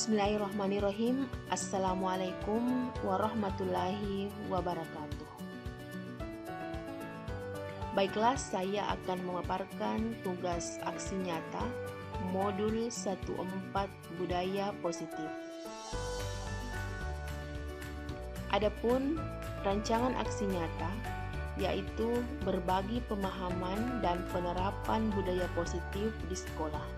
Bismillahirrahmanirrahim. Assalamualaikum warahmatullahi wabarakatuh. Baiklah, saya akan memaparkan tugas aksi nyata modul 14 budaya positif. Adapun rancangan aksi nyata yaitu berbagi pemahaman dan penerapan budaya positif di sekolah.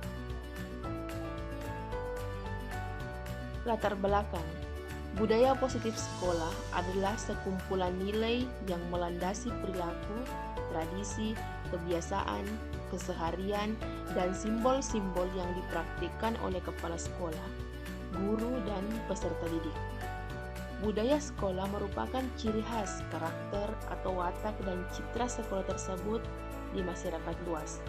Latar belakang budaya positif sekolah adalah sekumpulan nilai yang melandasi perilaku, tradisi, kebiasaan, keseharian, dan simbol-simbol yang dipraktikkan oleh kepala sekolah, guru, dan peserta didik. Budaya sekolah merupakan ciri khas karakter atau watak dan citra sekolah tersebut di masyarakat luas.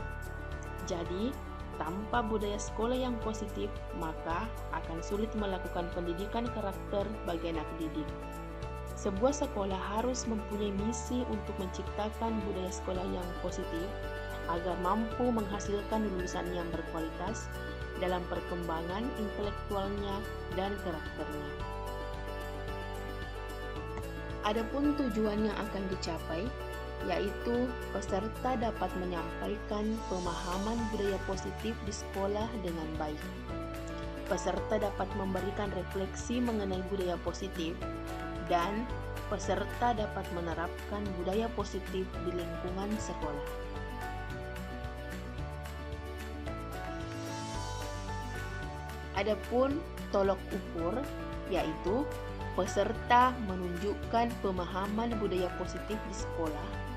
Jadi, tanpa budaya sekolah yang positif, maka akan sulit melakukan pendidikan karakter bagi anak didik. Sebuah sekolah harus mempunyai misi untuk menciptakan budaya sekolah yang positif agar mampu menghasilkan lulusan yang berkualitas dalam perkembangan intelektualnya dan karakternya. Adapun tujuan yang akan dicapai, yaitu peserta dapat menyampaikan pemahaman budaya positif di sekolah dengan baik. Peserta dapat memberikan refleksi mengenai budaya positif, dan peserta dapat menerapkan budaya positif di lingkungan sekolah. Adapun tolok ukur, yaitu peserta menunjukkan pemahaman budaya positif di sekolah.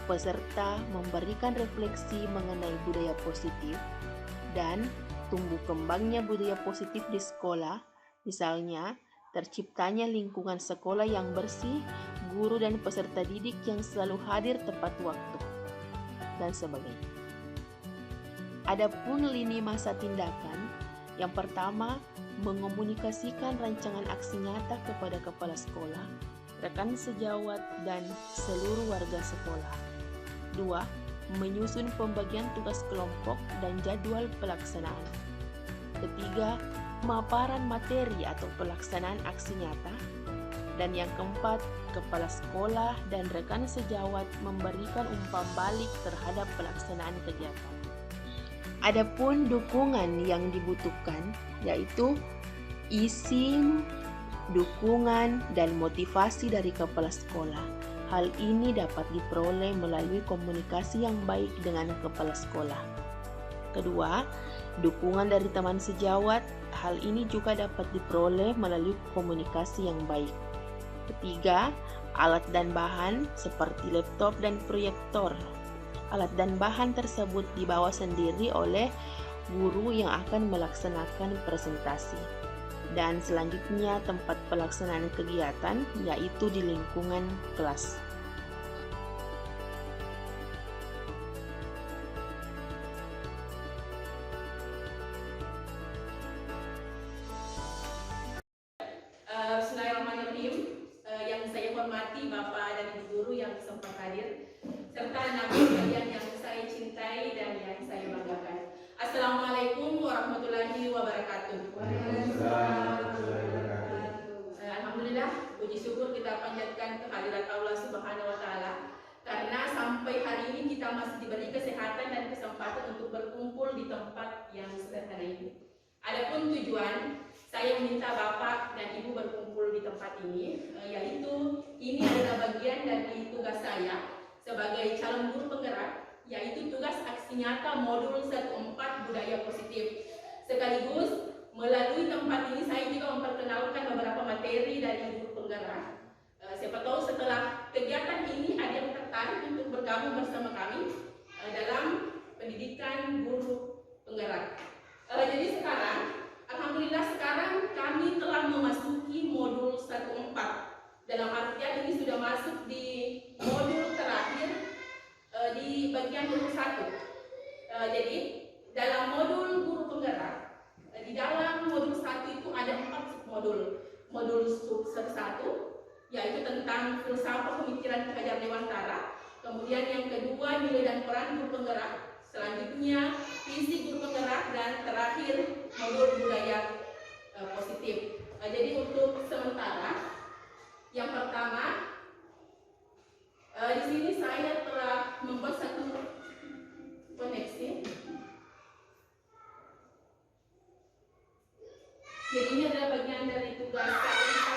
Peserta memberikan refleksi mengenai budaya positif dan tumbuh kembangnya budaya positif di sekolah, misalnya terciptanya lingkungan sekolah yang bersih, guru dan peserta didik yang selalu hadir tepat waktu, dan sebagainya. Adapun lini masa tindakan, yang pertama, mengomunikasikan rancangan aksi nyata kepada kepala sekolah, rekan sejawat, dan seluruh warga sekolah. 2. Menyusun pembagian tugas kelompok dan jadwal pelaksanaan. Ketiga, pemaparan materi atau pelaksanaan aksi nyata. Dan yang keempat, kepala sekolah dan rekan sejawat memberikan umpan balik terhadap pelaksanaan kegiatan. Adapun dukungan yang dibutuhkan yaitu isi, dukungan, dan motivasi dari kepala sekolah. Hal ini dapat diperoleh melalui komunikasi yang baik dengan kepala sekolah. Kedua, dukungan dari teman sejawat. Hal ini juga dapat diperoleh melalui komunikasi yang baik. Ketiga, alat dan bahan seperti laptop dan proyektor. Alat dan bahan tersebut dibawa sendiri oleh guru yang akan melaksanakan presentasi. Dan selanjutnya tempat pelaksanaan kegiatan yaitu di lingkungan kelas. Bismillahirrahmanirrahim. Yang saya hormati Bapak dan Ibu guru yang sempat hadir, serta anak kalian yang saya cintai dan yang saya banggakan. Assalamualaikum warahmatullahi wabarakatuh. Alhamdulillah, puji syukur kita panjatkan kehadirat Allah Subhanahu wa Ta'ala, karena sampai hari ini kita masih diberi kesehatan dan kesempatan untuk berkumpul di tempat yang sederhana ini. Adapun tujuan saya meminta Bapak dan Ibu berkumpul di tempat ini, yaitu ini adalah bagian dari tugas saya sebagai calon guru penggerak, yaitu tugas aksi nyata modul 14 budaya positif. Sekaligus melalui tempat ini saya juga memperkenalkan beberapa materi dari guru penggerak. Siapa tahu setelah kegiatan ini ada yang tertarik untuk bergabung bersama kami dalam pendidikan guru penggerak. Jadi sekarang, alhamdulillah sekarang kami telah memasuki modul 14. Dalam artian ini sudah masuk di modul terakhir di bagian modul 1. Jadi dalam modul guru penggerak, di dalam modul 1 itu ada 4 submodul. Modul sub 1 yaitu tentang filsafat pemikiran Ki Hajar Dewantara. Kemudian yang kedua, nilai dan peran guru penggerak. Selanjutnya visi guru penggerak, dan terakhir modul budaya positif. Jadi untuk sementara, yang pertama, di sini saya telah membuat satu koneksi. Jadi ini adalah bagian dari tugas saya.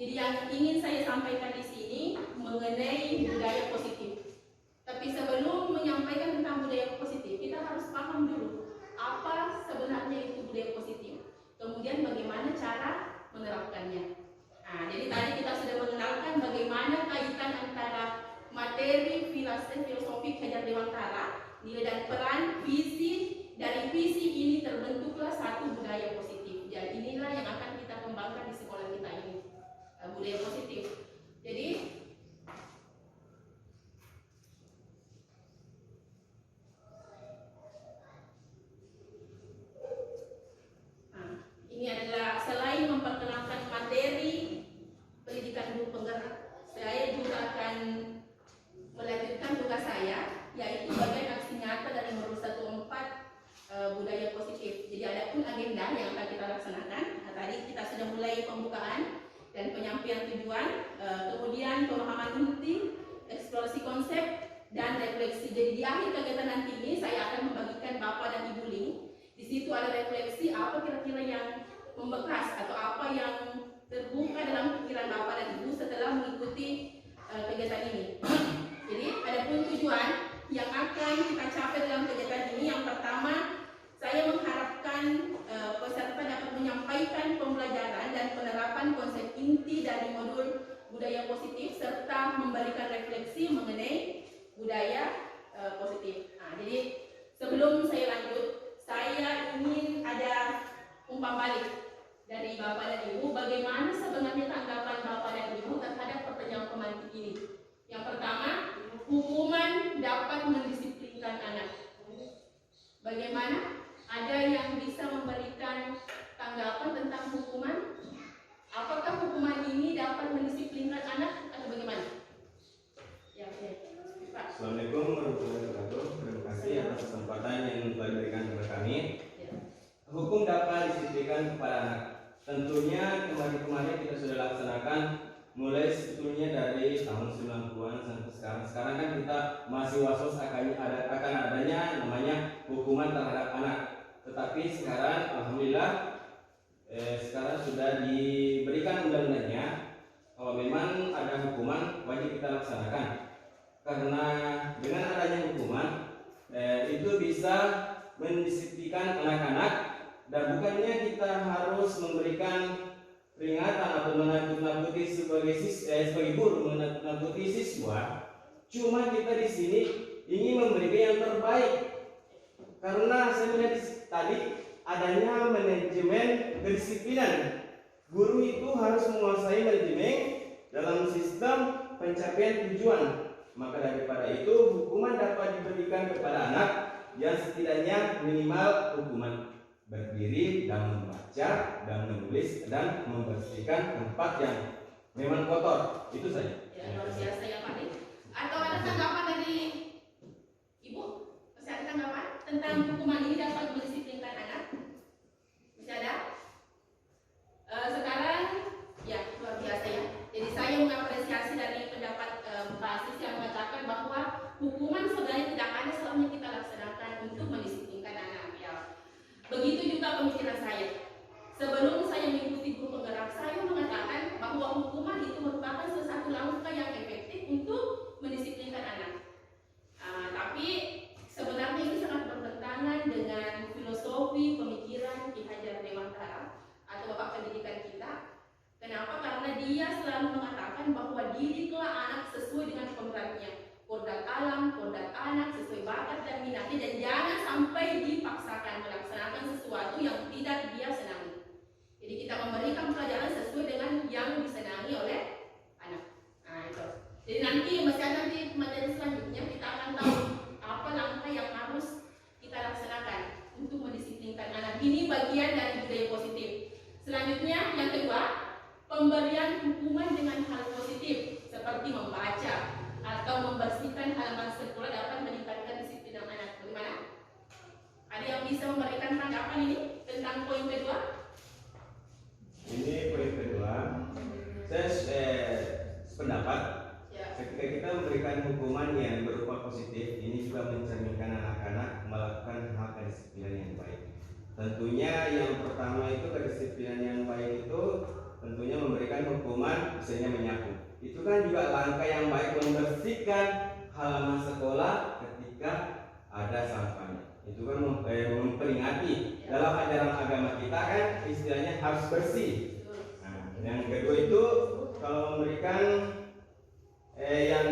Jadi yang ingin saya sampaikan di sini mengenai budaya positif. Tapi sebelum menyampaikan tentang budaya positif, kita harus paham dulu apa sebenarnya itu budaya positif. Kemudian bagaimana cara menerapkannya. Nah, jadi tadi kita sudah mengenalkan bagaimana kaitan antara materi filosofi Hajar Dewantara, nilai dan peran, visi. Dari visi ini terbentuklah satu budaya positif. Dan inilah yang akan kita kembangkan di sekolah kita ini, budaya positif. Jadi ini adalah selain memperkenalkan materi pendidikan guru penggerak, saya juga akan melanjutkan tugas saya, yaitu bagian aksi nyata dari nomor 14 budaya positif. Jadi ada pun agenda yang akan kita laksanakan. Nah, tadi kita sudah mulai pembukaan dan penyampaian tujuan, kemudian pemahaman inti, eksplorasi konsep, dan refleksi. Jadi di akhir kegiatan nanti ini saya akan membagikan Bapak dan Ibu link. Di situ ada refleksi apa kira-kira yang membekas atau apa yang terbuka dalam pikiran Bapak dan Ibu setelah mengikuti kegiatan ini. Jadi ada pun tujuan yang akan kita capai dalam kegiatan ini. Yang pertama, saya mengharapkan peserta dapat menyampaikan pembelajaran dan penerapan konsep inti dari modul budaya positif serta memberikan refleksi mengenai budaya positif. Nah, jadi sebelum saya lanjut, saya ingin ada umpan balik dari Bapak dan Ibu. Bagaimana sebenarnya tanggapan Bapak dan Ibu terhadap pertanyaan pemantik ini? Yang pertama, hukuman dapat mendisiplinkan anak. Bagaimana? Ada yang bisa memberikan tanggapan tentang hukuman? Apakah hukuman ini dapat mendisiplinkan anak atau bagaimana? Ya, Pak. Assalamualaikum warahmatullahi wabarakatuh. Terima kasih atas kesempatan yang telah diberikan kepada kami. Ya. Hukum dapat disiplinkan kepada anak. Tentunya kemarin kita sudah laksanakan mulai sebetulnya dari tahun 90-an sampai sekarang. Sekarang kan kita masih was-was akan adanya namanya hukuman terhadap anak. Tetapi sekarang alhamdulillah sekarang sudah diberikan undang-undangnya kalau memang ada hukuman wajib kita laksanakan. Karena dengan adanya hukuman itu bisa mendisiplinkan anak-anak dan bukannya kita harus memberikan peringatan atau menakut-nakuti sebagai guru menakut-nakuti siswa. Cuma kita di sini ingin memberikan yang terbaik. Karena saya melihat tadi adanya manajemen kedisiplinan. Guru itu harus menguasai manajemen dalam sistem pencapaian tujuan. Maka daripada itu hukuman dapat diberikan kepada anak yang setidaknya minimal hukuman berdiri dan membaca dan menulis dan membersihkan tempat yang memang kotor. Itu saja. Ya, luar biasa ya Pak. Atau ada tanggapan dari Ibu? Masih ada tanggapan tentang hukuman ini dapat mendisiplinkan anak? Masih ada? Sekarang ya luar biasa ya. Jadi saya mengapresiasi dari pendapat Pak Asis yang mengatakan bahwa hukuman sebenarnya tidak ada selama kita laksanakan untuk mendisiplinkan anak. Ya. Begitu juga pemikiran saya. Sebelum saya mengikuti guru penggerak, saya mengatakan bahwa hukuman itu merupakan salah satu langkah yang efektif untuk mendisiplinkan anak. Tapi sebenarnya ini sangat bertentangan dengan filosofi pemikiran Ki Hajar Dewantara atau Bapak Pendidikan kita. Kenapa? Karena dia selalu mengatakan bahwa didiklah anak sesuai dengan kodratnya, kodrat alam, kodrat anak, sesuai bakat dan minatnya, dan jangan sampai dipaksakan melaksanakan sesuatu yang tidak dia senangi. Jadi kita memberikan pelajaran sesuai dengan yang disenangi oleh anak. Nah itu. Jadi nanti nanti materi selanjutnya kita akan tahu apa langkah yang harus kita laksanakan untuk mendisiplinkan anak. Ini bagian dari budaya positif. Selanjutnya yang kedua, pemberian hukuman dengan hal positif seperti membaca atau membersihkan halaman sekolah dapat meningkatkan disiplin anak. Bagaimana? Ada yang bisa memberikan tanggapan ini tentang poin kedua? Ini poin kedua. Saya sependapat. Ya. Ketika kita memberikan hukuman yang berupa positif, ini juga mencerminkan anak-anak melakukan hal kedisiplinan yang baik. Tentunya yang pertama itu kedisiplinan yang baik itu tentunya memberikan hukuman misalnya menyapu. Itu kan juga langkah yang baik membersihkan halaman sekolah ketika ada sampahnya. Itu kan memperingati dalam ajaran agama kita kan istilahnya harus bersih. Nah, yang kedua itu kalau memberikan yang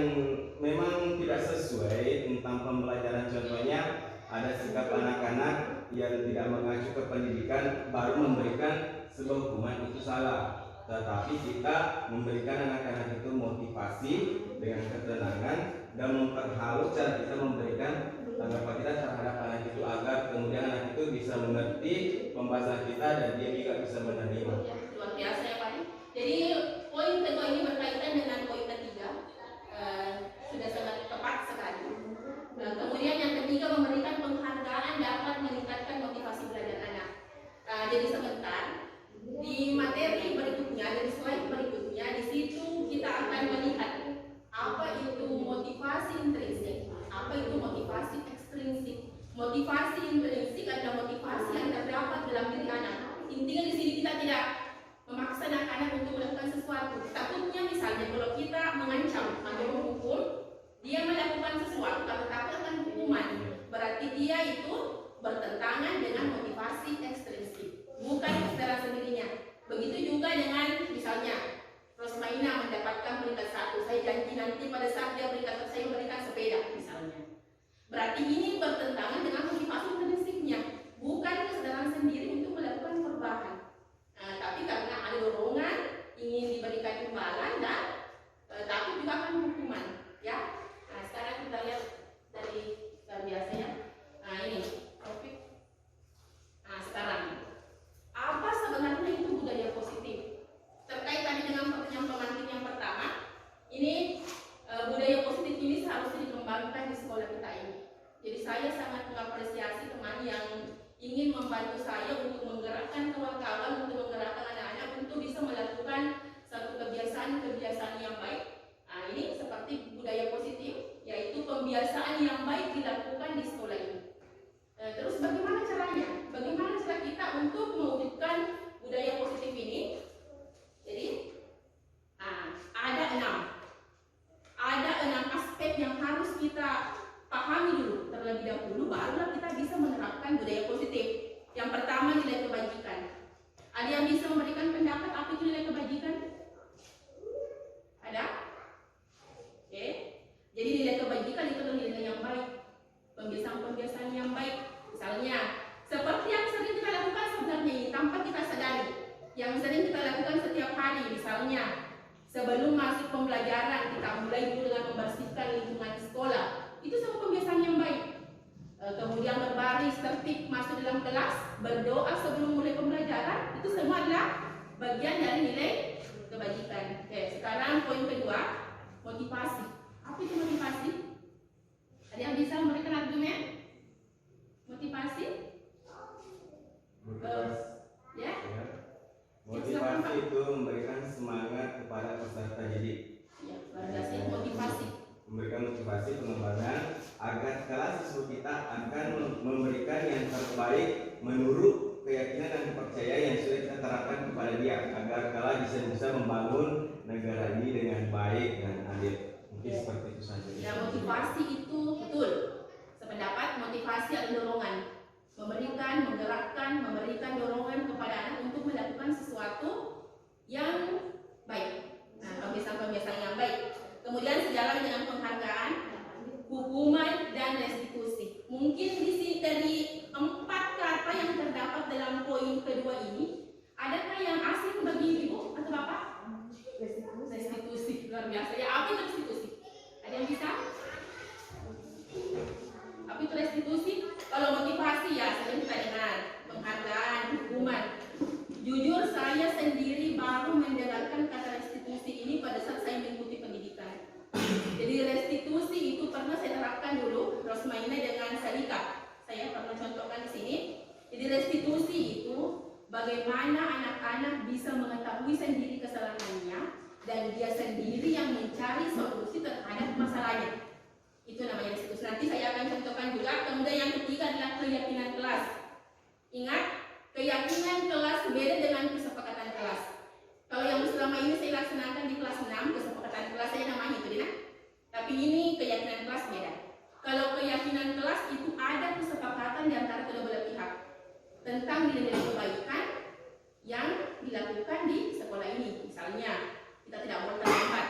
memang tidak sesuai tentang pembelajaran, contohnya ada sikap anak-anak yang tidak mengacu ke pendidikan baru memberikan sebuah hukuman, itu salah. Tetapi kita memberikan anak-anak itu motivasi dengan ketenangan dan memperhalus cara kita memberikan tanggapan kita terhadap anak itu agar kemudian anak itu bisa mengerti pembahasan kita dan dia juga bisa menerima. Luar biasa ya Pak. Jadi poin kedua ini berkaitan dengan poin ketiga, sudah sangat tepat sekali. Kemudian yang ketiga, memberikan penghargaan dapat meningkatkan motivasi belajar anak. Jadi sebentar di materi berikutnya, dari slide berikutnya, di situ kita akan melihat apa itu motivasi intrinsik, apa itu motivasi ekstrinsik. Motivasi intrinsik adalah motivasi yang terdapat dalam diri anak. Intinya di sini kita tidak memaksa anak-anak untuk melakukan sesuatu. Takutnya misalnya kalau kita mengancam atau menghukum, dia melakukan sesuatu karena takut akan hukuman, berarti dia itu bertentangan dengan motivasi ekstrinsik, bukan secara sendirinya. Begitu juga dengan misalnya Rosmaina mendapatkan peringkat 1, saya janji nanti pada saat dia peringkat 1 saya memberikan sepeda misalnya. Berarti ini bertentangan dengan motivasi intrinsiknya, bukan kesadaran sendiri untuk melakukan perubahan. Tapi karena ada dorongan ingin diberikan imbalan dan takut juga akan hukuman, ya. Sekarang kita lihat dari biasanya. Ini topik. Sekarang apa sebenarnya itu budaya positif? Terkait tadi dengan pertanyaan pengantin yang pertama, ini budaya positif ini seharusnya dikembangkan di sekolah kita ini. Jadi saya sangat mengapresiasi teman yang ingin membantu saya untuk menggerakkan kawan-kawan, untuk menggerakkan anak-anak untuk bisa melakukan satu kebiasaan-kebiasaan yang baik. Ini seperti budaya positif, yaitu pembiasaan yang baik dilakukan di sekolah ini. Terus bagaimana caranya? Bagaimana cara kita untuk mewujudkan budaya positif ini? Jadi ada enam aspek yang harus kita pahami dulu terlebih dahulu, barulah kita bisa menerapkan budaya positif. Yang pertama, nilai kebajikan. Ada yang bisa memberikan pendapat apa itu nilai kebajikan? Ada? Oke. Jadi nilai kebajikan itu adalah nilai yang baik, pembiasaan-pembiasaan yang baik. Misalnya, seperti yang sering kita lakukan sebenarnya ini tanpa kita sadari, yang sering kita lakukan setiap hari. Misalnya, sebelum masuk pembelajaran kita mulai dulu dengan membersihkan lingkungan sekolah. Itu semua pembiasaan yang baik. Kemudian berbaris tertib masuk dalam kelas, berdoa sebelum mulai pembelajaran, itu semua adalah bagian dari nilai kebajikan. Oke, sekarang poin kedua, motivasi. Apa itu motivasi? Ada yang bisa memberikan argumen? Motivasi? Ya? Motivasi itu memberikan semangat kepada peserta didik. Ya, berarti motivasi. Memberikan motivasi pengembangan agar kelas siswa kita akan memberikan yang terbaik menurut keyakinan dan kepercayaan yang sudah kita terapkan kepada dia, agar kelas bisa membangun negara ini dengan baik dan adil. Mungkin seperti itu saja. Ya, motivasi itu betul. Sependapat, motivasi adalah dorongan, memberikan dorongan kepada anak untuk melakukan sesuatu yang baik. Pembiasaan-pembiasaan yang baik. Kemudian sejalan dengan penghargaan, hukuman, dan restitusi. Mungkin di sini dari 4 kata yang terdapat dalam poin kedua ini, adakah yang asing bagi ibu atau bapak? Restitusi. Luar biasa. Ya, apa itu restitusi? Ada yang bisa? Apa itu restitusi? Kalau motivasi ya sering kita dengar, penghargaan, hukuman. Jujur saya sendiri baru mendengarkan kata restitusi ini pada saat saya mengikuti pendidikan. Jadi restitusi itu pernah saya terapkan dulu, Rosmaina dengan Salika. Saya pernah contohkan di sini. Jadi restitusi itu bagaimana anak-anak bisa mengetahui sendiri kesalahannya dan dia sendiri yang mencari solusi terhadap masalahnya. Itu namanya restitusi. Nanti saya akan contohkan juga. Kemudian yang ketiga adalah keyakinan kelas. Ingat, keyakinan kelas beda dengan kesepakatan kelas. Kalau yang selama ini saya laksanakan di kelas 6, kesepakatan kelas saya namanya itu, Dina. Tapi ini keyakinan kelas beda. Kalau keyakinan kelas itu ada kesepakatan di antara kedua belah pihak tentang nilai-nilai kebaikan yang dilakukan di sekolah ini. Misalnya, kita tidak boleh terlambat.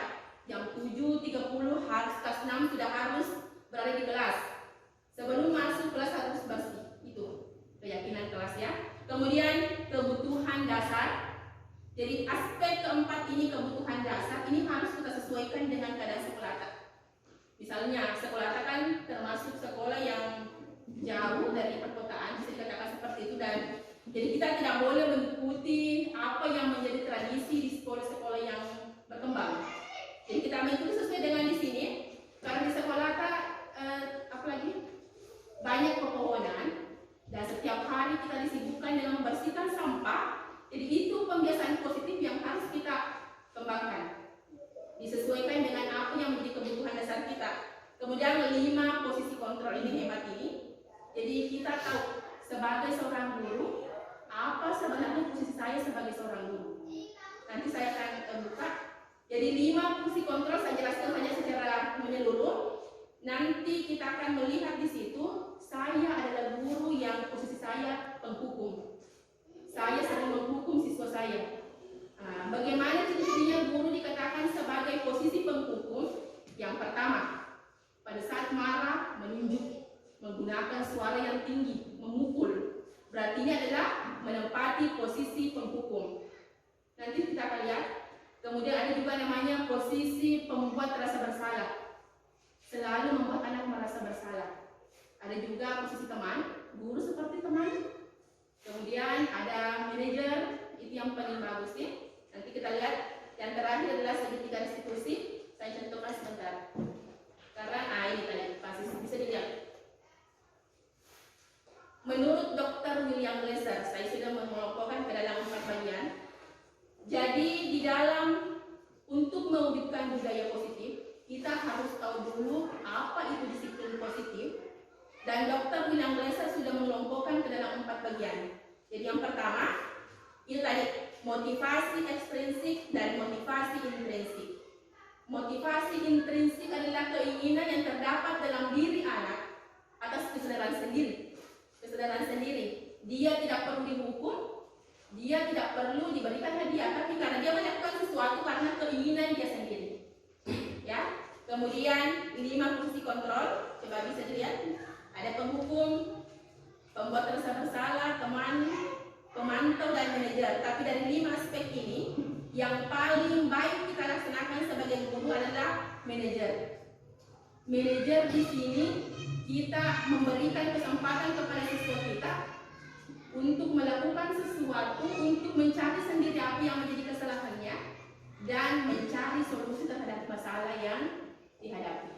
Jam 7.30 harus kelas 6 sudah harus berada di kelas. Sebelum masuk kelas harus bersih. Itu keyakinan kelas ya. Kemudian kebutuhan dasar. Jadi aspek keempat ini, kebutuhan dasar, ini harus kita sesuaikan dengan keadaan sekolah. Misalnya sekolah kan termasuk sekolah yang jauh dari perkotaan, bisa dikatakan seperti itu, dan jadi kita tidak boleh mengikuti apa yang menjadi tradisi di sekolah-sekolah yang berkembang. Jadi kita mengikuti sesuai dengan di sini, karena di sekolah apalagi banyak pepohonan dan setiap hari kita disibukkan dengan membersihkan sampah. Jadi itu pembiasaan positif yang harus kita kembangkan, disesuaikan dengan apa yang menjadi kebutuhan dasar kita. Kemudian 5 posisi kontrol ini hebat ini. Jadi kita tahu sebagai seorang guru apa sebenarnya posisi saya sebagai seorang guru. Nanti saya akan buka. Jadi 5 posisi kontrol saya jelaskan saja secara menyeluruh. Nanti kita akan melihat di situ saya adalah guru yang posisi saya penghukum. Saya sering menghukum siswa saya. Nah, bagaimana ciri-cirinya guru dikatakan sebagai posisi penghukum? Yang pertama, pada saat marah menunjuk, menggunakan suara yang tinggi, memukul. Berarti ini adalah menempati posisi penghukum. Nanti kita akan lihat. Kemudian ada juga namanya posisi pembuat rasa bersalah. Selalu membuat anak merasa bersalah. Ada juga posisi teman, guru seperti teman. Kemudian ada manajer, itu yang paling bagus nih. Nanti kita lihat. Yang terakhir adalah segitiga restitusi. Saya contohkan sebentar. Karena ini tadi pasti bisa dilihat. Menurut Dr. William Glasser, saya sudah mengelompokkan ke dalam 4 bagian. Jadi di dalam untuk mewujudkan budaya positif, kita harus tahu dulu apa itu disiplin positif. Dan Dr. William Glasser sudah mengelompokkan ke dalam 4 bagian. Jadi yang pertama, itu tadi motivasi ekstrinsik dan motivasi intrinsik. Motivasi intrinsik adalah keinginan yang terdapat dalam diri anak atas kesadaran sendiri. Kesadaran sendiri. Dia tidak perlu dihukum, dia tidak perlu diberikan hadiah, tapi karena dia melakukan sesuatu karena keinginan dia sendiri. Ya. Kemudian 5 fungsi kontrol, coba bisa dilihat. Ada penghukum, pembuat rasa bersalah, teman, pemantau, dan manajer. Tapi dari 5 aspek ini, yang paling baik kita laksanakan sebagai guru adalah manajer. Manajer di sini kita memberikan kesempatan kepada siswa kita untuk melakukan sesuatu, untuk mencari sendiri apa yang menjadi kesalahannya dan mencari solusi terhadap masalah yang dihadapi.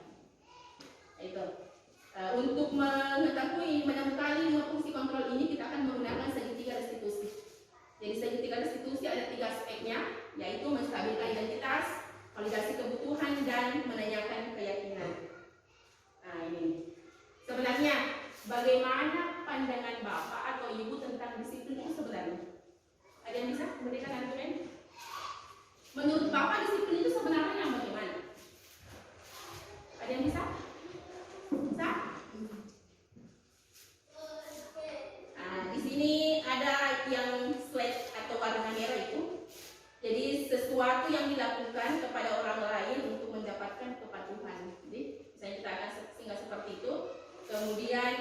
Itu. Untuk mengetahui menemukan 5 fungsi kontrol ini, kita akan menggunakan segitiga restitusi. Jadi segitiga restitusi ada 3 aspeknya, yaitu menstabilkan identitas, validasi kebutuhan, dan menanyakan keyakinan. Nah ini. Sebenarnya, bagaimana pandangan Bapak atau Ibu tentang disiplin itu sebenarnya? Ada yang bisa memberikan argumen? Menurut Bapak disiplin itu sebenarnya yang bagaimana? Ada yang bisa? Bisa? Nah, di sini ada yang slide atau warna merah itu. Jadi sesuatu yang dilakukan kepada orang lain untuk mendapatkan kepatuhan. Jadi misalnya kita akan singgah seperti itu. Kemudian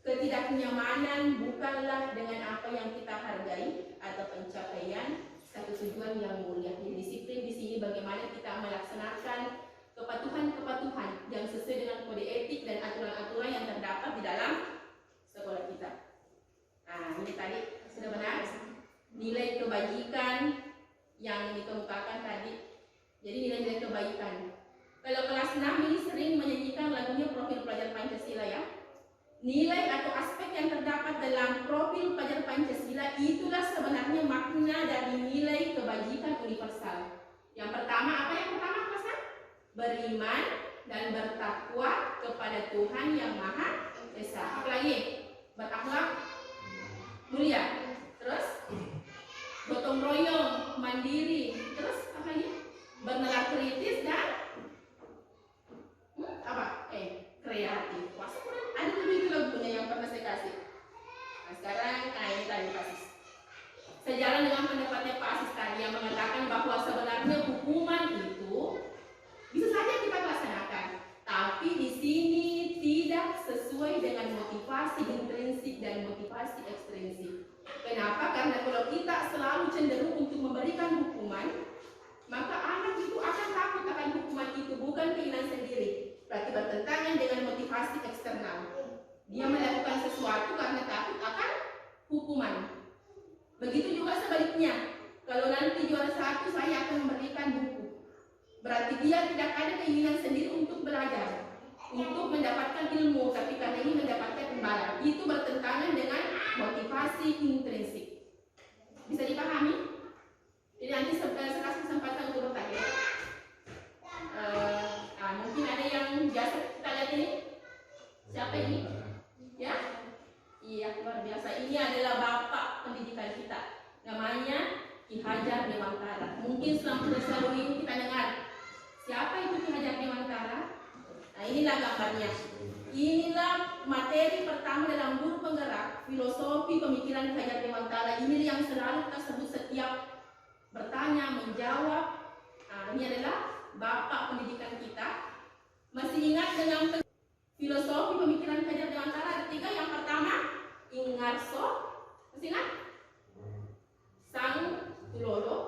ketidaknyamanan bukanlah dengan apa yang kita hargai atau pencapaian satu tujuan yang mulia. Jadi disiplin di sini bagaimana kita melaksanakan kepatuhan-kepatuhan yang sesuai dengan kode etik dan aturan-aturan yang terdapat di dalam sekolah kita. Nah, ini tadi sudah benar. Nilai kebajikan yang dikemukakan tadi. Jadi nilai-nilai kebaikan. Kalau kelas 6 ini sering menyanyikan lagunya Profil Pelajar Pancasila ya. Nilai atau aspek yang terdapat dalam profil pelajar Pancasila itulah sebenarnya makna dari nilai kebajikan universal. Yang pertama, apa yang pertama kelas 6? Beriman dan bertakwa kepada Tuhan yang Maha Esa. Apalagi? Berakhlak mulia. Terus? gotong royong, mandiri, terus apa lagi? Bernalar kritis dan kreatif. Wah, ada lebih itu lagunya yang pernah saya kasih. Nah, sekarang ini tadi Pak Asis. Sejalan dengan pendapatnya Pak Asis tadi yang mengatakan bahwa sebenarnya hukuman itu bisa saja kita laksanakan, tapi di sini tidak sesuai dengan motivasi intrinsik dan motivasi ekstrinsik. Kenapa? Karena kalau kita selalu cenderung untuk memberikan hukuman, maka anak itu akan takut akan hukuman itu, bukan keinginan sendiri. Berarti bertentangan dengan motivasi eksternal. Dia melakukan sesuatu karena takut akan hukuman. Begitu juga sebaliknya. Kalau nanti juara 1 saya akan memberikan buku, berarti dia tidak ada keinginan sendiri untuk belajar, untuk mendapatkan ilmu, tapi karena ini mendapatkan imbalan. Itu bertentangan dengan motivasi intrinsik. Bisa dipahami? Jadi nanti saya kasih kesempatan untuk bertanya. Mungkin ada yang biasa kita lihat ini. Siapa ini? Ya? Iya, luar biasa. Ini adalah bapak pendidikan kita. Namanya Ki Hajar Dewantara. Mungkin selalu ini kita dengar. Siapa itu Ki Hajar Dewantara? Nah, inilah gambarnya. Inilah materi pertama dalam guru penggerak filosofi pemikiran Ki Hajar Dewantara. Ini yang selalu kita sebut setiap bertanya, menjawab. Ini adalah bapak pendidikan kita. Masih ingat dengan filosofi pemikiran Ki Hajar Dewantara? Ada 3. Yang pertama, Ingarso. Masih ingat? Sang Tulolo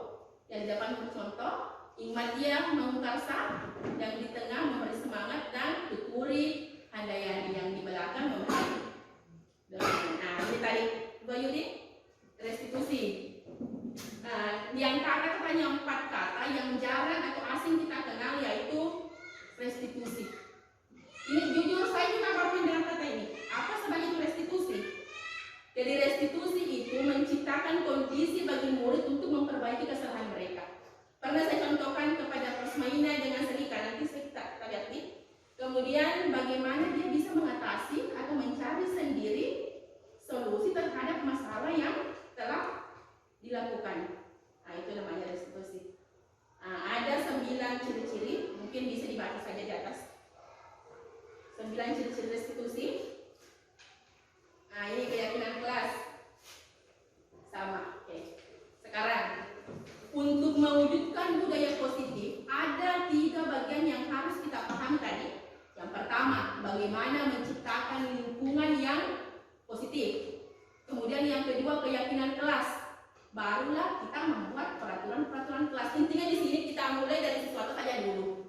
yang di depan contoh, Ingmadia Mangkarsa yang di tengah memberi semangat, dan Tuturi Handayani yang di belakang memberi. Ini tadi Bayudi restitusi. Di antara katanya 4 kata yang jarang atau asing kita kenal yaitu restitusi. Ini jujur saya juga baru mendengar kata ini. Apa sebenarnya itu restitusi? Jadi restitusi itu menciptakan kondisi bagi murid untuk memperbaiki kesalahan mereka. Pernah saya contohkan kepada Persmaina dengan Selika, nanti kita lihat nih. Kemudian bagaimana dia bisa mengatasi atau mencari sendiri solusi terhadap masalah yang telah dilakukan. Itu namanya restitusi. Ada 9 ciri-ciri, mungkin bisa dibaca saja di atas. 9 ciri-ciri restitusi. Ini keyakinan kelas. Sama. Oke. Sekarang, untuk mewujudkan budaya positif, ada 3 bagian yang harus kita pahami tadi. Yang pertama, bagaimana menciptakan lingkungan yang positif. Kemudian yang kedua, keyakinan kelas. Barulah kita membuat peraturan-peraturan kelas. Intinya di sini kita mulai dari sesuatu saja dulu.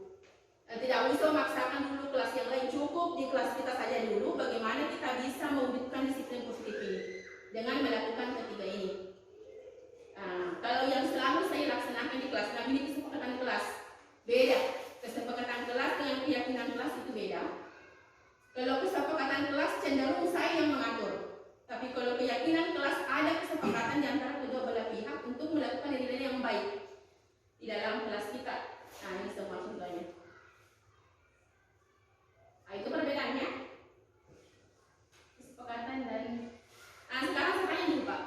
Tidak usah memaksakan dulu kelas yang lain, cukup di kelas kita saja dulu. Bagaimana kita bisa mewujudkan disiplin positif ini dengan melakukan ketiga ini. Kalau yang selalu saya laksanakan di kelas, ini kesepakatan kelas beda. Kesepakatan kelas dengan keyakinan kelas itu beda. Kalau kesepakatan kelas cenderung saya yang mengatur, tapi kalau keyakinan kelas ada kesepakatan di antara kedua belah pihak untuk melakukan nilai yang baik di dalam kelas kita. Ini semua contohnya. Itu perbedaannya. Kesepakatan dan sekarang saya tanya dulu Pak.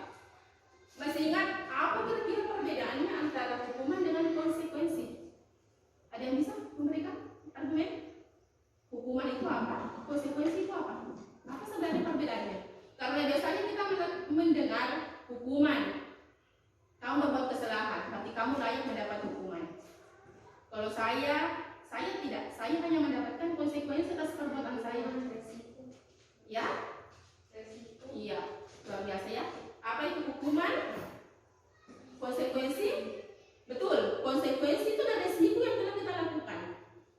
Masih ingat apa kira-kira perbedaannya antara hukuman dengan konsekuensi? Ada yang bisa memberikan argumen? Hukuman itu apa? Konsekuensi itu apa? Apa sebenarnya perbedaannya? Karena biasanya kita mendengar hukuman. Kamu berbuat kesalahan, berarti kamu layak mendapat hukuman. Kalau saya tidak. Saya hanya mendapatkan konsekuensi atas perbuatan saya. Ya? Iya, luar biasa ya. Apa itu hukuman? Konsekuensi? Betul, konsekuensi itu adalah resiko yang telah kita lakukan.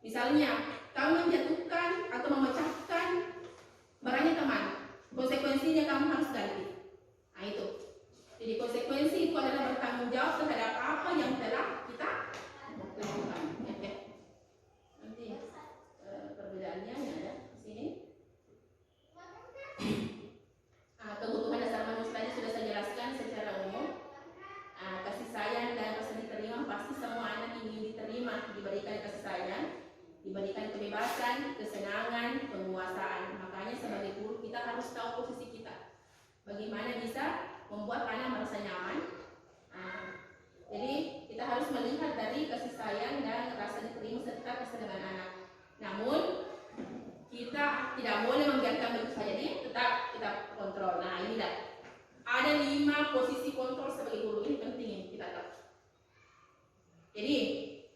Misalnya, kamu menjatuhkan atau memecahkan barangnya teman. Konsekuensinya kamu harus ganti. Itu. Jadi konsekuensi itu adalah bertanggung jawab terhadap apa yang telah kita lakukan. Nanti perbedaannya ada di sini. Kebutuhan dasar manusia tadi sudah saya jelaskan secara umum. Kasih sayang dan rasa diterima, pasti semua anak ingin diterima, diberikan kasih sayang, diberikan kebebasan, kesenangan, penguasaan. Makanya sebagai guru kita harus tahu posisi kita. Bagaimana bisa membuat anak merasa nyaman, Jadi kita harus melihat dari kasih sayang dan rasa diterima serta kesenangan anak. Namun kita tidak boleh membiarkan begitu saja, jadi tetap kita kontrol. Nah ini dah. Ada 5 posisi kontrol sebagai guru, ini penting ini kita tahu. Jadi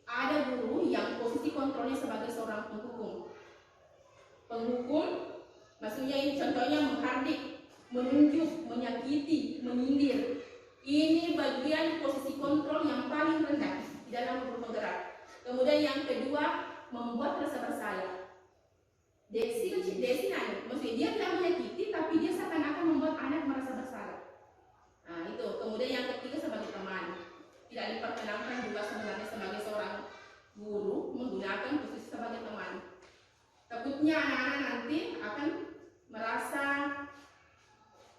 ada guru yang posisi kontrolnya sebagai seorang penghukum. Penghukum maksudnya ini contohnya menghardik, menunjuk, menyakiti, menyindir. Ini bagian posisi kontrol yang paling rendah di dalam guru penggerak. Kemudian yang kedua, membuat rasa bersalah. Desi nanya, maksudnya dia tidak menyakiti, tapi dia seakan-akan membuat anak merasa bersalah. Nah itu. Kemudian yang ketiga sebagai teman. Tidak diperkenankan juga sebenarnya sebagai seorang guru menggunakan posisi sebagai teman. Takutnya anak-anak nanti akan merasa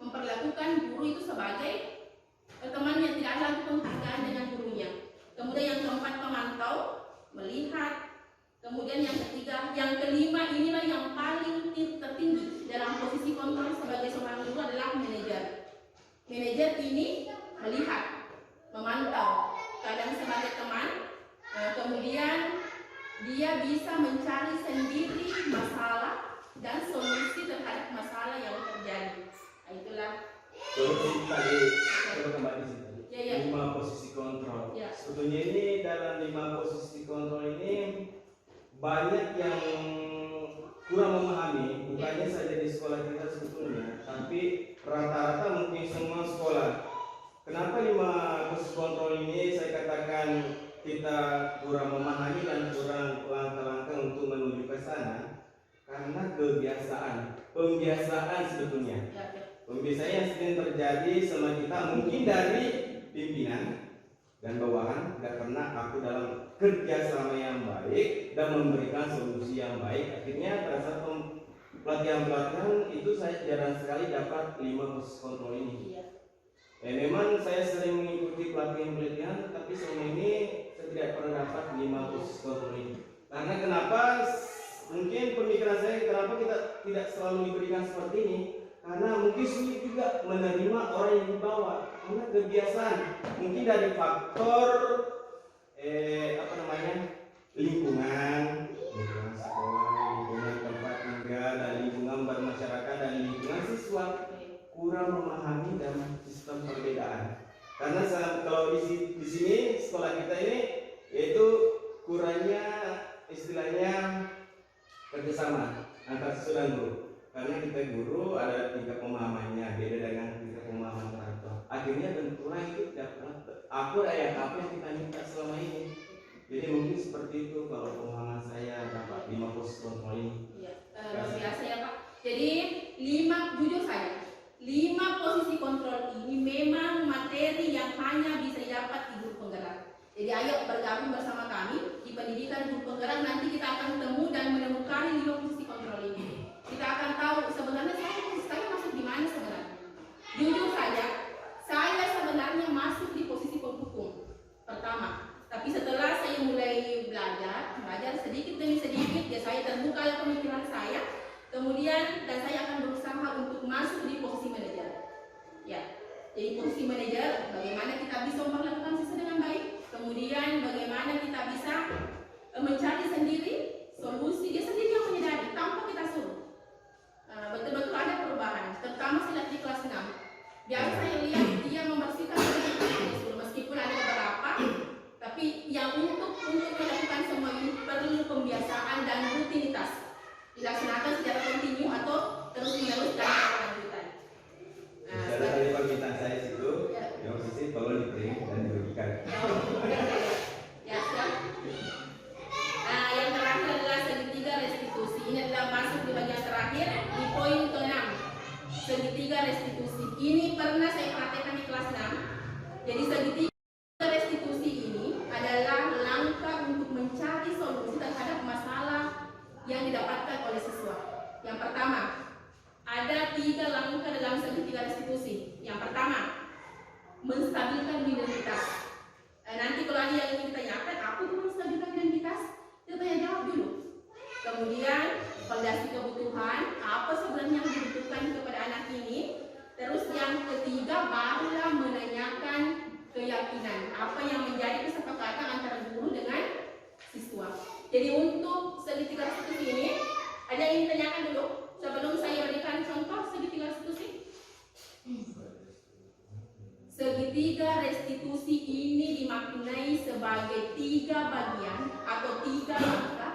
memperlakukan guru itu sebagai teman yang tidak ada lagi penghargaan dengan gurunya. Kemudian yang keempat, pemantau, melihat. Kemudian yang ketiga, yang kelima, inilah yang paling tertinggi dalam posisi kontrol sebagai seorang guru adalah manajer. Manajer ini melihat, memantau, kadang sebagai teman. Kemudian dia bisa mencari sendiri masalah dan solusi terhadap masalah yang terjadi. Nah, itulah. Terus tadi kembali sini. Ya. 5 posisi kontrol. Ya. Sebetulnya ini dalam 5 posisi kontrol ini banyak yang kurang memahami, bukannya saja di sekolah kita sebetulnya, tapi rata-rata mungkin semua sekolah. Kenapa 5 posisi kontrol ini saya katakan kita kurang memahami dan kurang langkah-langkah untuk menuju ke sana? Karena pembiasaan sebetulnya. Pembiasaan yang sering terjadi sama kita mungkin dari pimpinan dan bawahan tidak pernah aku dalam kerja sama yang baik dan memberikan solusi yang baik. Akhirnya pada saat pelatihan itu saya jarang sekali dapat 5 posisi kontrol ini. Memang saya sering mengikuti pelatihan, tapi selama ini saya tidak pernah dapat 5 posisi kontrol ini. Karena kenapa? Mungkin pemikiran saya kenapa kita tidak selalu diberikan seperti ini? Karena mungkin sulit juga menerima orang yang dibawa, karena kebiasaan. Mungkin dari faktor lingkungan sekolah, lingkungan tempat tinggal, dan lingkungan bermasyarakat, dan lingkungan siswa kurang memahami dalam sistem perbedaan. Karena kalau di sini sekolah kita ini yaitu kurangnya istilahnya kerjasama antara siswa dan guru. Karena kita guru ada tingkat pemahamannya beda dengan tingkat pemahaman orang. Akhirnya tentunya itu tidak apa yang kita minta selama ini. Jadi mungkin seperti itu kalau pemahaman saya dapat 5 posisi kontrol ini. Luar biasa ya Pak. Jadi 5, jujur saja, 5 posisi kontrol ini memang materi yang hanya bisa didapat di guru penggerak. Jadi ayo bergabung bersama kami di pendidikan guru penggerak. Nanti kita akan ketemu dan menemukan 5 posisi kontrol ini. Kita akan tahu sebenarnya saya masuk di mana sebenarnya. Jujur saja, saya sebenarnya masuk di posisi penghukum pertama. Tapi setelah saya mulai belajar sedikit demi sedikit, ya saya terbuka pemikiran saya. Kemudian dan saya akan berusaha untuk masuk di posisi manajer. Ya, jadi posisi manajer, bagaimana kita bisa memperlakukan siswa dengan baik. Kemudian bagaimana kita bisa mencari sendiri solusi, dia sendiri yang menyadari tanpa kita suruh. Betul-betul ada perubahan, terutama saya lihat di kelas 6. Biasa saya lihat dia membersihkan meskipun ada beberapa, tapi yang untuk melakukan semua ini perlu pembiasaan dan rutinitas, dilaksanakan secara kontinu atau terus-menerus dan berkelanjutan. Secara dari permintaan saya itu, yang posisi tolong di-print dan dibagikan. Ya, siap. Yang terakhir adalah segitiga restitusi. Ini adalah masuk di bagian terakhir di poin ke-6. Segitiga restitusi. Ini pernah saya praktekkan di kelas 6. Jadi segitiga restitusi ini adalah langkah untuk mencari solusi terhadap masalah yang didapatkan oleh siswa. Yang pertama, ada 3 langkah dalam segitiga restitusi. Yang pertama, menstabilkan identitas. Nanti kalau ada yang ingin ditanyakan, apa itu menstabilkan identitas? Kita tanya jawab dulu. Kemudian fondasi kebutuhan, apa sebenarnya yang dibutuhkan kepada anak ini. Terus yang ketiga barulah menanyakan keyakinan Jadi untuk segitiga restitusi ini, ada yang ingin ditanyakan dulu sebelum saya berikan contoh segitiga restitusi? Segitiga restitusi ini dimaknai sebagai 3 bagian atau 3 langkah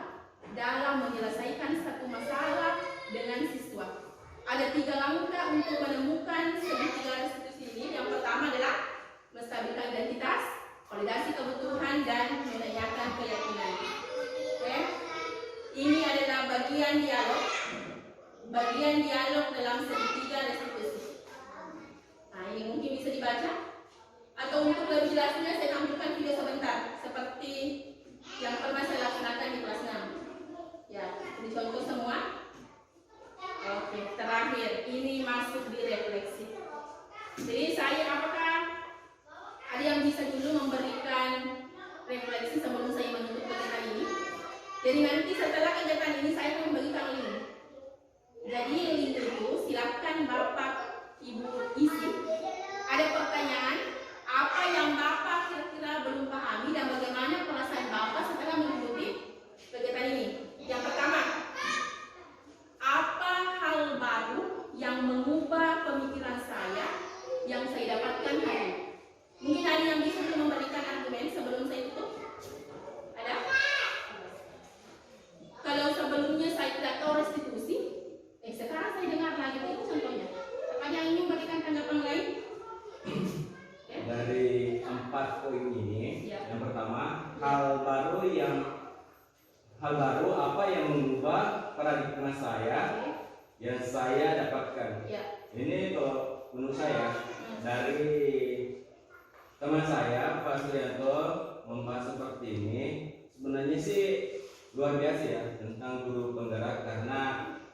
dalam menyelesaikan satu masalah dengan siswa. Ada 3 langkah untuk menemukan segitiga restitusi ini. Yang pertama adalah menstabilkan identitas, validasi kebutuhan, dan menanyakan keyakinan. Oke? Ini adalah bagian dialog. Bagian dialog dalam segitiga restitusi. Nah, ini mungkin bisa dibaca. Atau untuk lebih jelasnya saya tampilkan video sebentar seperti yang pernah saya laksanakan di kelas 6. Ya, ini contoh semua. Oke, terakhir ini masuk di refleksi. Jadi apakah ada yang bisa dulu memberikan refleksi sebelum saya menutup kegiatan ini? Jadi nanti setelah kegiatan ini saya akan membagikan link. Jadi link itu silakan Bapak Ibu isi. Ada pertanyaan, apa yang Bapak kira-kira belum pahami dan bagaimana perasaan Bapak setelah mengikuti kegiatan ini? Yang pertama, apa hal baru yang mengubah pemikiran saya yang saya dapatkan hari ini? Mungkin ada yang bisa memberikan argumen sebelum saya tutup? Ada? Kalau sebelumnya saya tidak tahu restitusi, sekarang saya dengar lagi itu contohnya. Apakah yang ingin memberikan tanggapan lain? Ya? Dari 4 poin ini, Ya. yang pertama, hal baru apa yang mengubah paradigma saya yang saya dapatkan. Ya. Ini kalau menurut saya dari teman saya Pak Suryanto membahas seperti ini, sebenarnya sih luar biasa ya tentang guru penggerak, karena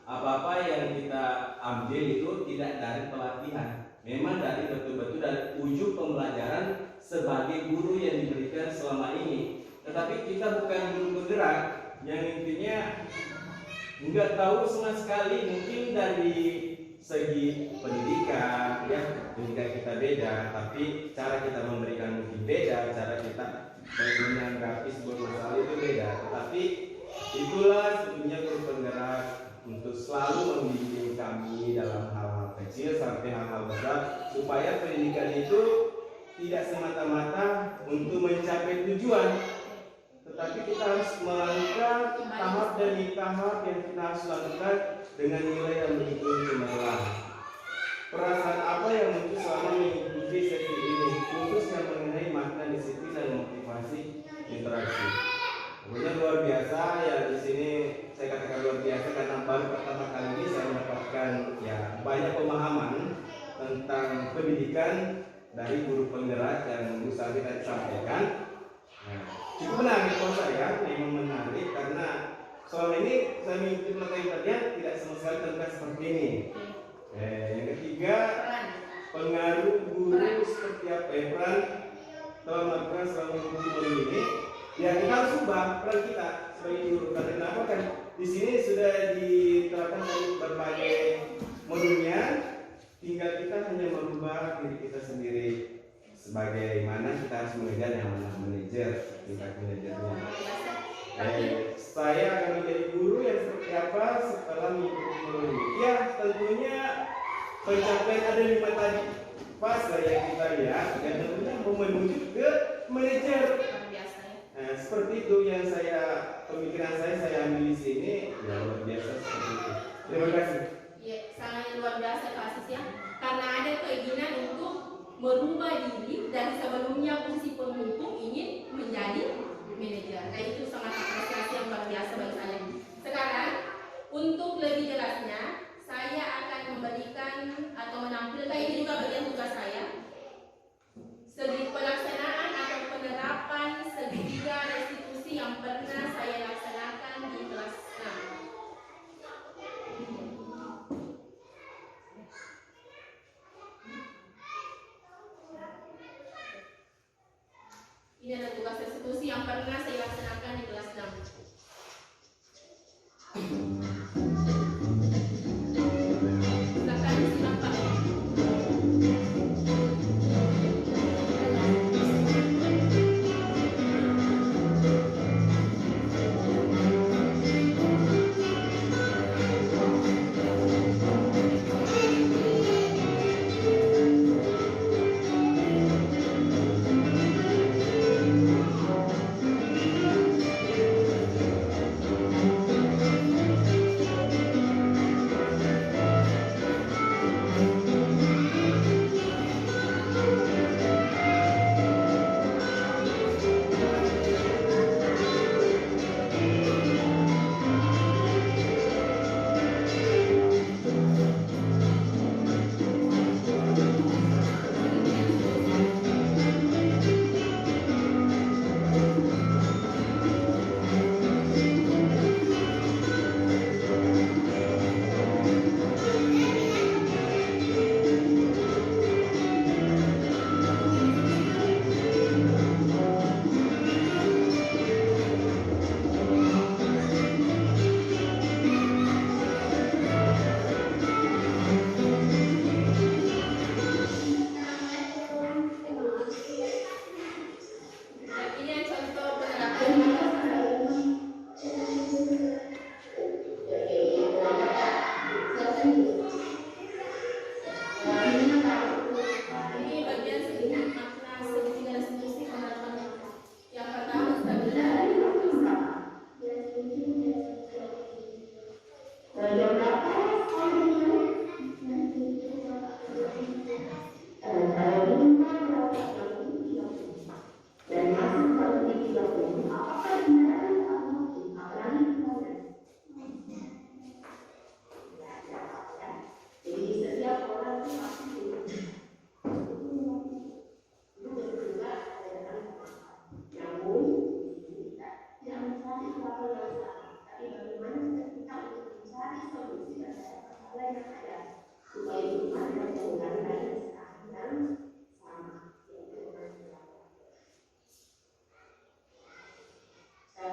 apa-apa yang kita ambil itu tidak dari pelatihan, memang dari betul-betul dari ujung pembelajaran sebagai guru yang diberikan selama ini. Tetapi kita bukan guru penggerak yang intinya nggak tahu sama sekali, mungkin dari segi pendidikan ya, pendidikan kita beda, tapi cara kita memberikan mungkin beda, cara kita menanggapi sebuah masalah itu beda. Tetapi itulah sebetulnya guru penggerak, untuk selalu membimbing kami dalam hal-hal kecil sampai hal-hal besar, supaya pendidikan itu tidak semata-mata untuk mencapai tujuan, tetapi kita harus melangkah tahap demi tahap yang kita harus lakukan dengan nilai yang begitu cemerlang. Perasaan apa yang muncul selama mengikuti sesi ini, khususnya mengenai makna disiplin dan motivasi interaksi? Pokoknya luar biasa ya, di sini saya katakan luar biasa karena baru pertama kali ini saya mendapatkan ya banyak pemahaman tentang pendidikan dari guru penggerak yang Bu Sabi tadi sampaikan. Nah, cukup menarik kalau saya, memang menarik karena selama ini saya mengikuti materi tadi tidak sama sekali tentang seperti ini. Yang ketiga, pengaruh guru seperti apa ya, peran telah melakukan selama mengikuti modul ini. Ya kita harus ubah peran kita sebagai guru. Karena kenapa kan di sini sudah diterapkan dari berbagai modulnya, tinggal kita hanya merubah diri kita sendiri. Sebagaimana kita harus mengejar yang mana manajer, tingkat manajernya. Saya akan menjadi guru yang seperti apa setelah mengikuti modul ini? Ya tentunya pencapaian ada 5 tadi fase yang kita lihat, dan tentunya menuju ke manajer. Nah, seperti itu yang pemikiran saya ambil di sini, ya luar biasa seperti itu. Terima kasih. Ya, sangat luar biasa Pak Asis ya, karena ada keinginan untuk merubah diri dari sebelumnya fungsi penghukum ingin menjadi manajer. Nah, itu sangat apresiasi yang luar biasa bagi saya. Sekarang untuk lebih jelasnya, saya akan memberikan atau menampilkan, ini juga bagian tugas saya, segi pelaksanaan atau penerapan segitiga restitusi yang pernah saya laksanakan di kelas 6. Ini adalah tugas restitusi yang pernah saya laksanakan di kelas 6. Silakan disimak Pak.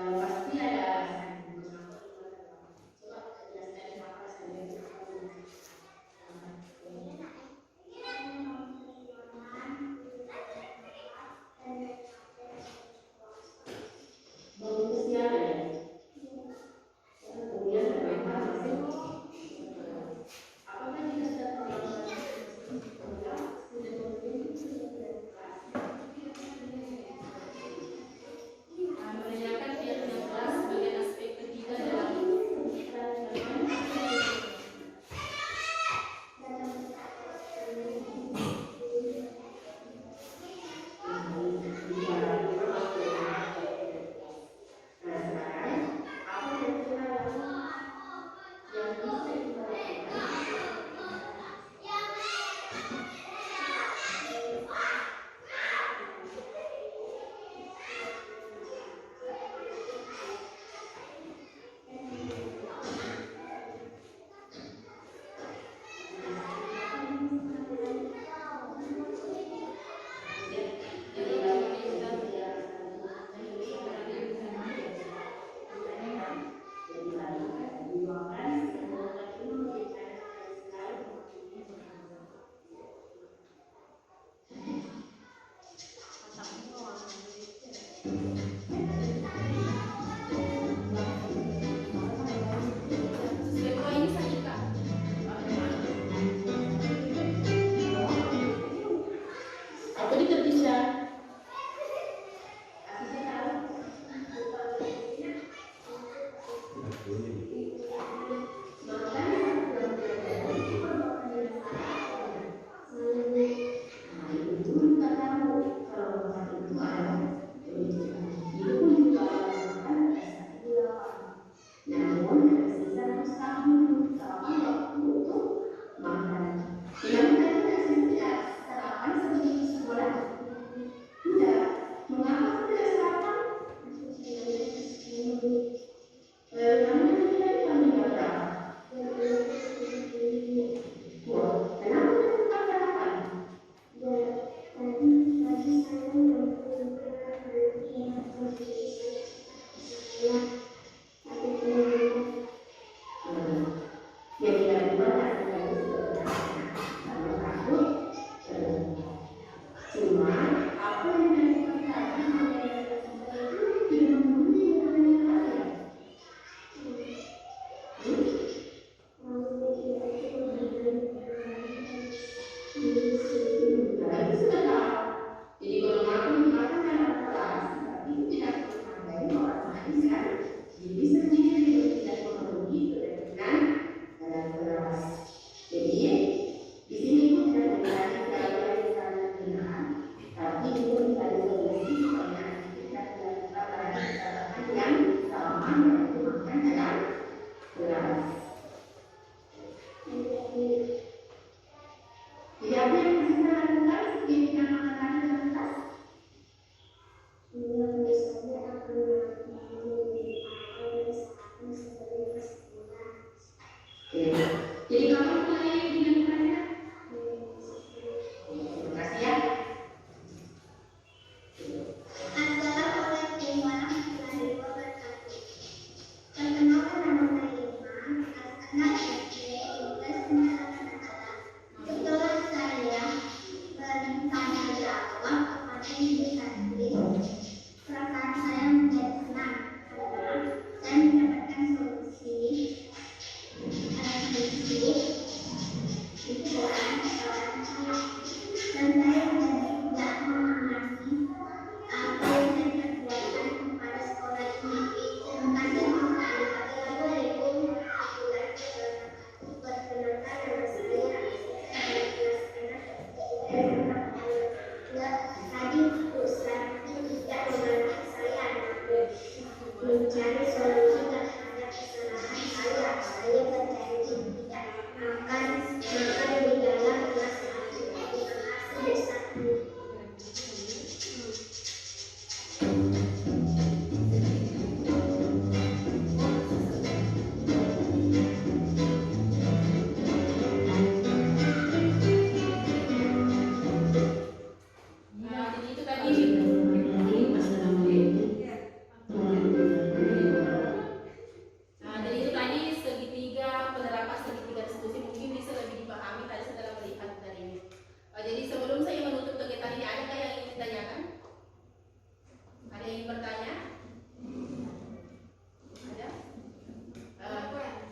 Pasti ada alasan. Coba jelaskan apa saja. Bagusnya ada ya. Kemudian apa masih? Apakah kita sudah terlambat? Menanyakan tiap-tiap kelas sebagai aspek ketiga dalam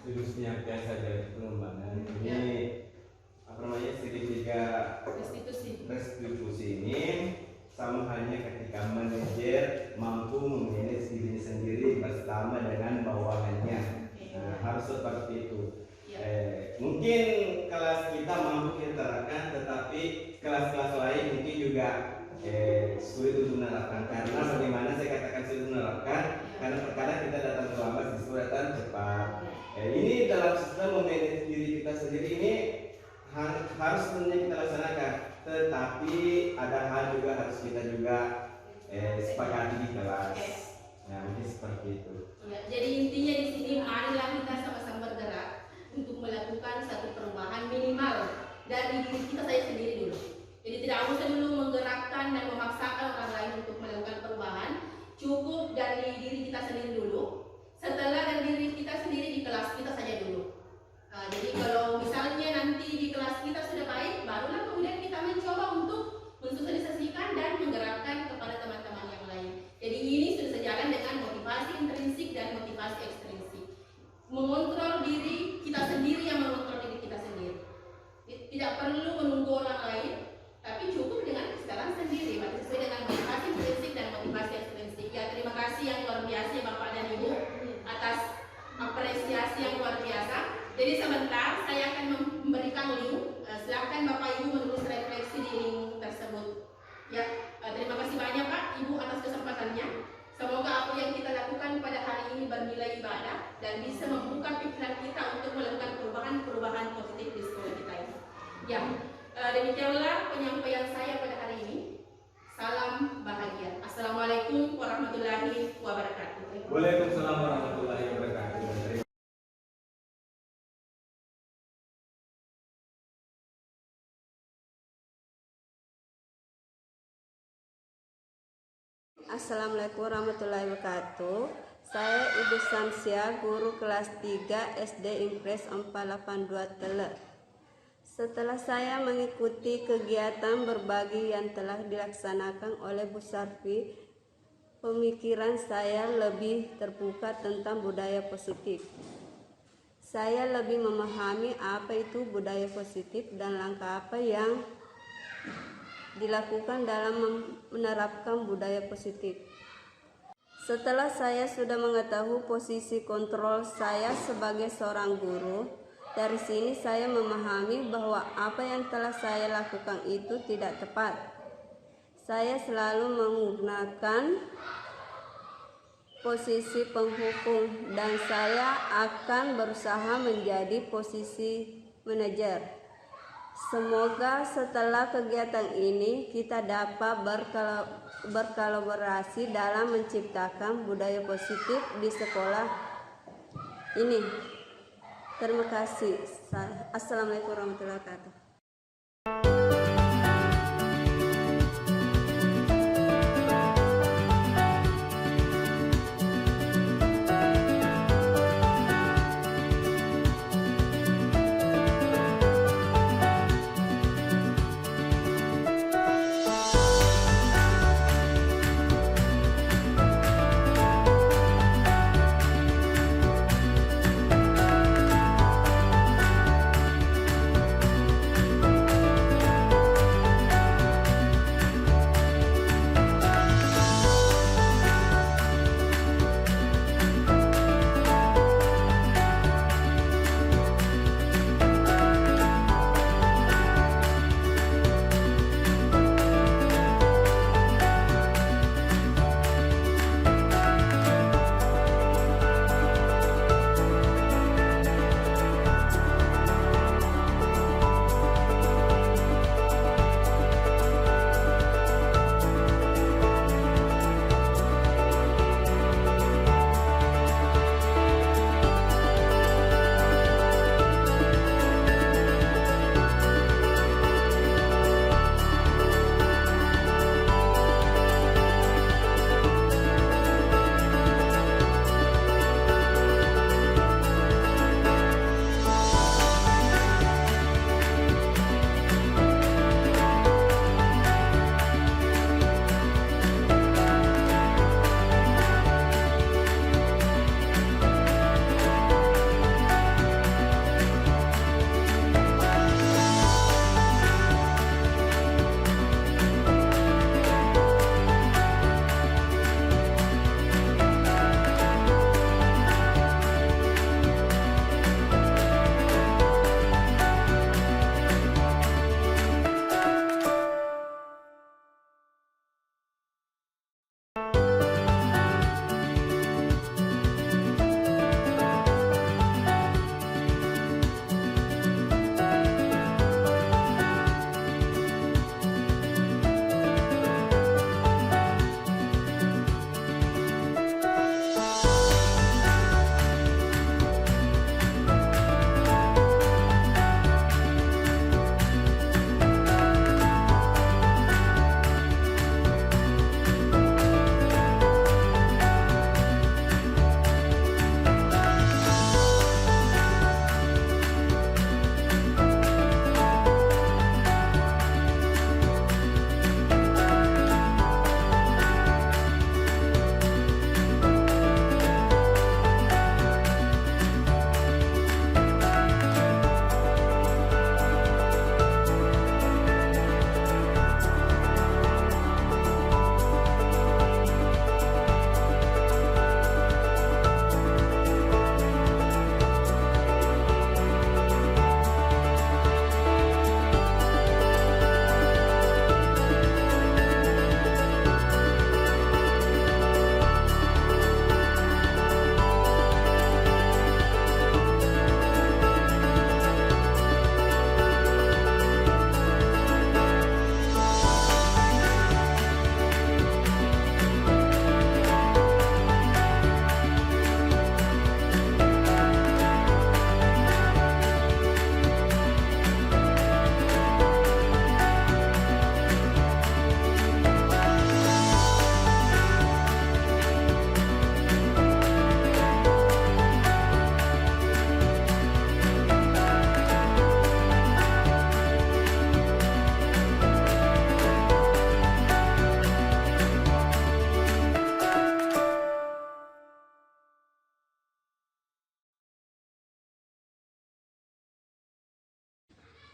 seterusnya biasa dari pengembangan ini apa namanya sertifikat restitusi ini sama halnya ketika manajer mampu memanage dirinya sendiri bersama dengan bawahannya. Nah, harus seperti itu. Mungkin kelas kita mampu kita terapkan, tetapi kelas-kelas lain mungkin juga sulit untuk menerapkan. Karena bagaimana saya katakan sulit menerapkan? Karena terkadang kita datang terlambat, justru datang cepat. Ini dalam sistem memanage diri kita sendiri ini harus sebenarnya kita laksanakan, tetapi ada hal juga harus kita juga sepakati di kelas. Nah, mungkin seperti itu. Ya, jadi intinya di sini marilah kita sama-sama bergerak untuk melakukan satu perubahan minimal dari diri kita saya sendiri dulu. Jadi tidak usah dulu menggerakkan dan memaksakan orang lain untuk melakukan perubahan. Cukup dari diri kita sendiri dulu. Setelah dari diri kita sendiri di kelas kita saja dulu. Jadi kalau misalnya nanti di kelas kita sudah baik, barulah kemudian kita mencoba untuk mensosialisasikan dan menggerakkan kepada teman-teman yang lain. Jadi ini sudah sejalan dengan motivasi intrinsik dan motivasi ekstrinsik. Mengontrol diri kita sendiri yang mengontrol diri kita sendiri. Tidak perlu menunggu orang lain, tapi cukup dengan sekarang sendiri, sesuai dengan motivasi intrinsik dan motivasi ekstrinsik. Ya, terima kasih yang luar biasa Bapak dan Ibu atas apresiasi yang luar biasa. Jadi sebentar saya akan memberikan link. Silakan Bapak Ibu menulis refleksi di link tersebut. Ya, terima kasih banyak Pak Ibu atas kesempatannya. Semoga apa yang kita lakukan pada hari ini bernilai ibadah dan bisa membuka pikiran kita untuk melakukan perubahan-perubahan positif di sekolah kita ini. Ya, demikianlah penyampaian saya pada hari ini. Salam bahagia. Assalamualaikum warahmatullahi wabarakatuh. Waalaikumsalam warahmatullahi wabarakatuh. Assalamualaikum warahmatullahi wabarakatuh. Saya Ibu Samsia, guru kelas 3 SD Impres 482 Tele. Setelah saya mengikuti kegiatan berbagi yang telah dilaksanakan oleh Bu Sarfi, pemikiran saya lebih terbuka tentang budaya positif. Saya lebih memahami apa itu budaya positif dan langkah apa yang dilakukan dalam menerapkan budaya positif. Setelah saya sudah mengetahui posisi kontrol saya sebagai seorang guru, dari sini saya memahami bahwa apa yang telah saya lakukan itu tidak tepat. Saya selalu menggunakan posisi penghukum dan saya akan berusaha menjadi posisi manajer. Semoga setelah kegiatan ini kita dapat berkolaborasi dalam menciptakan budaya positif di sekolah ini. Terima kasih. Assalamualaikum warahmatullahi wabarakatuh.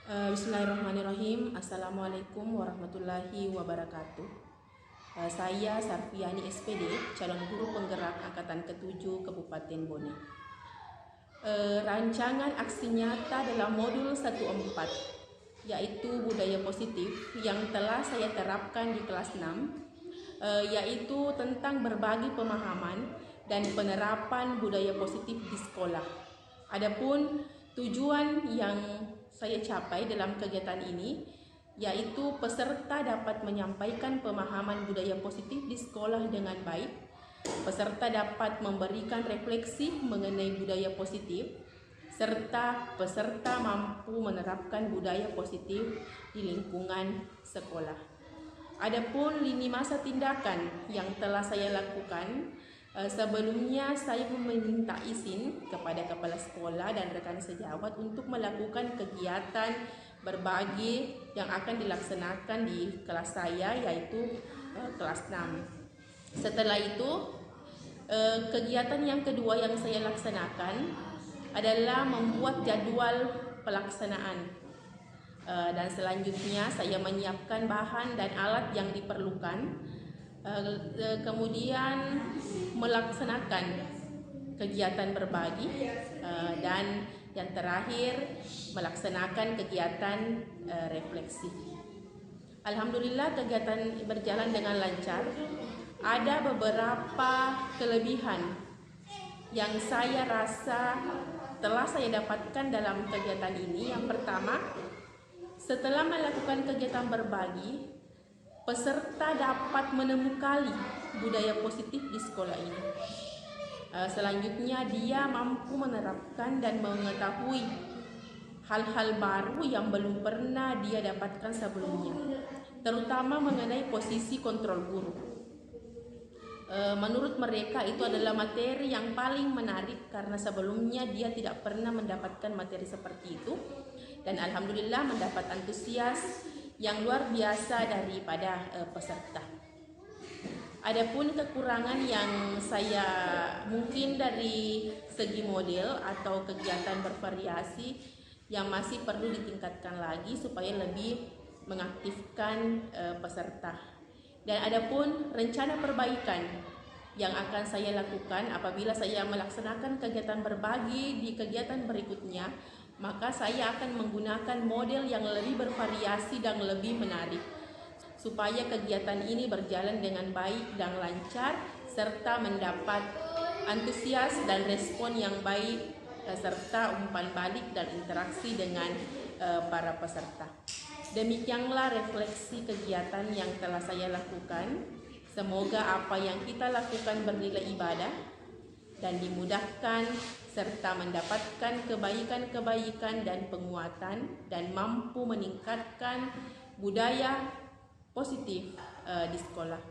Bismillahirrahmanirrahim. Assalamualaikum warahmatullahi wabarakatuh. Saya Sarfiani SPD, calon guru penggerak angkatan ke-7 Kabupaten Bone. Rancangan aksi nyata dalam modul 14, yaitu budaya positif yang telah saya terapkan di kelas 6, yaitu tentang berbagi pemahaman dan penerapan budaya positif di sekolah. Adapun tujuan yang saya capai dalam kegiatan ini yaitu peserta dapat menyampaikan pemahaman budaya positif di sekolah dengan baik, peserta dapat memberikan refleksi mengenai budaya positif, serta peserta mampu menerapkan budaya positif di lingkungan sekolah. Adapun lini masa tindakan yang telah saya lakukan, sebelumnya saya meminta izin kepada kepala sekolah dan rekan sejawat untuk melakukan kegiatan berbagi yang akan dilaksanakan di kelas saya, yaitu kelas 6. Setelah itu, kegiatan yang kedua yang saya laksanakan adalah membuat jadwal pelaksanaan. Dan selanjutnya saya menyiapkan bahan dan alat yang diperlukan, kemudian melaksanakan kegiatan berbagi, dan yang terakhir melaksanakan kegiatan refleksi. Alhamdulillah kegiatan berjalan dengan lancar. Ada beberapa kelebihan yang saya rasa telah saya dapatkan dalam kegiatan ini. Yang pertama, setelah melakukan kegiatan berbagi, peserta dapat menemukan budaya positif di sekolah ini. Selanjutnya dia mampu menerapkan dan mengetahui hal-hal baru yang belum pernah dia dapatkan sebelumnya, terutama mengenai posisi kontrol guru. Menurut mereka itu adalah materi yang paling menarik karena sebelumnya dia tidak pernah mendapatkan materi seperti itu, dan alhamdulillah mendapat antusias yang luar biasa daripada peserta. Adapun kekurangan yang saya mungkin dari segi model atau kegiatan bervariasi yang masih perlu ditingkatkan lagi supaya lebih mengaktifkan peserta. Dan adapun rencana perbaikan yang akan saya lakukan apabila saya melaksanakan kegiatan berbagi di kegiatan berikutnya, maka saya akan menggunakan model yang lebih bervariasi dan lebih menarik, supaya kegiatan ini berjalan dengan baik dan lancar, serta mendapat antusias dan respon yang baik, serta umpan balik dan interaksi dengan para peserta. Demikianlah refleksi kegiatan yang telah saya lakukan. Semoga apa yang kita lakukan bernilai ibadah dan dimudahkan, serta mendapatkan kebaikan-kebaikan dan penguatan, dan mampu meningkatkan budaya positif di sekolah.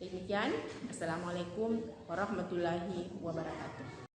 Demikian, Assalamualaikum warahmatullahi wabarakatuh.